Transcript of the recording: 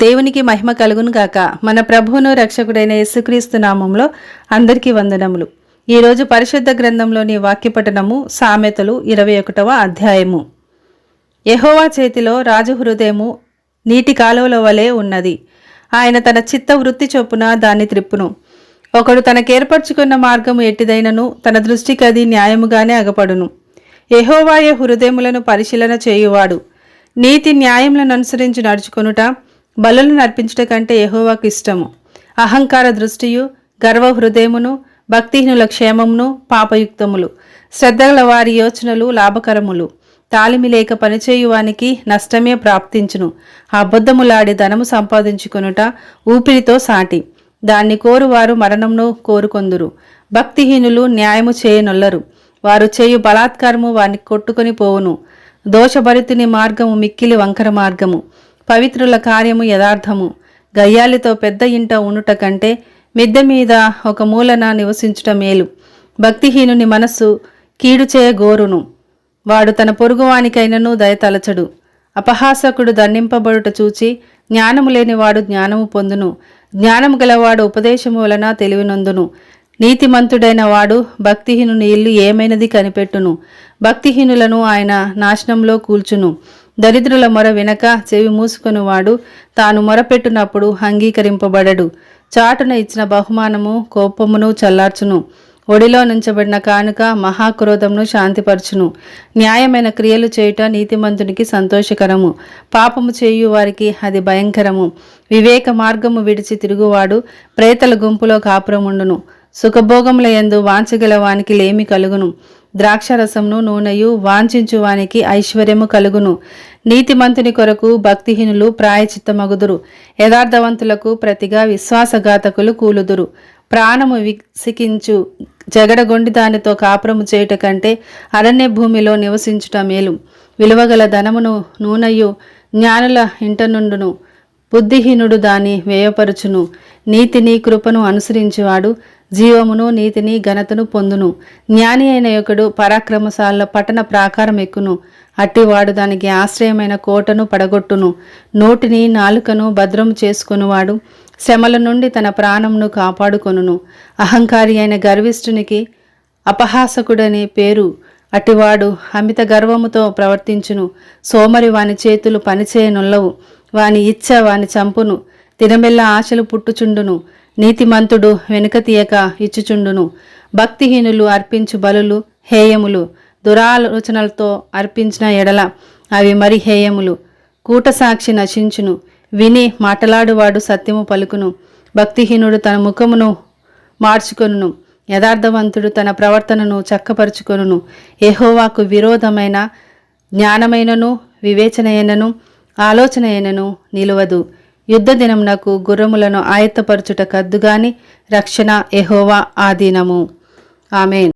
దేవునికి మహిమ కలుగును గాక. మన ప్రభువును రక్షకుడైన యేసుక్రీస్తు నామములో అందరికీ వందనములు. ఈరోజు పరిశుద్ధ గ్రంథంలోని వాక్యపఠనము సామెతలు 21వ అధ్యాయము. యెహోవా చేతిలో రాజు హృదయము నీటి కాలువల వలె ఉన్నది. ఆయన తన చిత్త వృత్తి చొప్పున దాన్ని త్రిప్పును. ఒకడు తనకేర్పరచుకున్న మార్గము ఎట్టిదైనను తన దృష్టికి అది న్యాయముగానే అగపడును. యెహోవాయే హృదయములను పరిశీలన చేయువాడు. నీతి న్యాయములను అనుసరించి నడుచుకొనుట బలులను అర్పించుట కంటే యెహోవాకు ఇష్టము. అహంకార దృష్టియు గర్వ హృదయమును భక్తిహీనుల క్షేమమును పాపయుక్తములు. శ్రద్ధగల వారి యోచనలు లాభకరములు. తాలిమి లేక పనిచేయువానికి నష్టమే ప్రాప్తించును. అబద్ధములాడి ధనము సంపాదించుకొనుట ఊపిరితో సాటి. దాన్ని కోరువారు మరణమును కోరుకొందురు. భక్తిహీనులు న్యాయము చేయనొల్లరు. వారు చేయు బలాత్కారము వారిని కొట్టుకొని పోవును. దోషభరితుని మార్గము మిక్కిలి వంకర మార్గము. పవిత్రుల కార్యము యథార్థము. గయ్యాలితో పెద్ద ఇంట ఉండుట కంటే మిద్దె మీద ఒక మూలన నివసించుట మేలు. భక్తిహీనుని మనస్సు కీడు చేయగోరును. వాడు తన పొరుగువానికైనను దయతలచడు. అపహాసకుడు దండింపబడుట చూచి జ్ఞానము లేనివాడు జ్ఞానము పొందును. జ్ఞానము గలవాడు ఉపదేశము వలన తెలివినొందును. నీతిమంతుడైన వాడు భక్తిహీనుని ఇల్లు ఏమైనది కనిపెట్టును. భక్తిహీనులను ఆయన నాశనంలో కూల్చును. దరిద్రుల మొర వినక చెవి మూసుకొనివాడు తాను మొరపెట్టునప్పుడు అంగీకరింపబడడు. చాటున ఇచ్చిన బహుమానము కోపమును చల్లార్చును. ఒడిలో నుంచబడిన కానుక మహాక్రోధమును శాంతిపరచును. న్యాయమైన క్రియలు చేయుట నీతిమంతునికి సంతోషకరము. పాపము చేయు వారికి అది భయంకరము. వివేక మార్గము విడిచి తిరుగువాడు ప్రేతల గుంపులో కాపురముండును. సుఖభోగముల యందు వాంఛగల వానికి లేమి కలుగును. ద్రాక్షరసమును నూనెయు వాంఛించు వానికి ఐశ్వర్యము కలుగును. నీతిమంతుని కొరకు భక్తిహీనులు ప్రాయచిత్తమగుదురు. యథార్థవంతులకు ప్రతిగా విశ్వాసఘాతకులు కూలుదురు. ప్రాణము విసికించు జగడగొండి దానితో కాపురము చేయుట కంటే అరణ్య భూమిలో నివసించుట మేలు. విలువగల ధనమును నూనెయు జ్ఞానుల ఇంట నుండును. బుద్ధిహీనుడు దాన్ని వ్యయపరచును. నీతిని కృపను అనుసరించువాడు జీవమును నీతిని ఘనతను పొందును. జ్ఞాని అయిన ఒకడు పరాక్రమశాల పట్టణ ప్రాకారం ఎక్కును. అట్టివాడు దానికి ఆశ్రయమైన కోటను పడగొట్టును. నోటిని నాలుకను భద్రము చేసుకొనువాడు శ్రమల నుండి తన ప్రాణమును కాపాడుకొనును. అహంకారి అయిన గర్విష్ఠునికి అపహాసకుడనే పేరు. అటివాడు అమిత గర్వముతో ప్రవర్తించును. సోమరి వాని చేతులు పనిచేయనుల్లవు. వాని ఇచ్చ వాని చంపును. తినమెల్ల ఆశలు పుట్టుచుండును. నీతిమంతుడు వెనుక తీయక ఇచ్చుచుండును. భక్తిహీనులు అర్పించు బలులు హేయములు. దురాలోచనలతో అర్పించిన ఎడల అవి మరి హేయములు. కూటసాక్షి నశించును. విని మాటలాడువాడు సత్యము పలుకును. భక్తిహీనుడు తన ముఖమును మార్చుకొనును. యథార్థవంతుడు తన ప్రవర్తనను చక్కపరుచుకొనును. యెహోవాకు విరోధమైన జ్ఞానమైనను వివేచనైనను ఆలోచనైనను నిలువదు. యుద్ధ దినమునకు గుర్రములను ఆయత్తపరచుట కద్దుగాని రక్షణ యెహోవా ఆధీనము. ఆమేన్.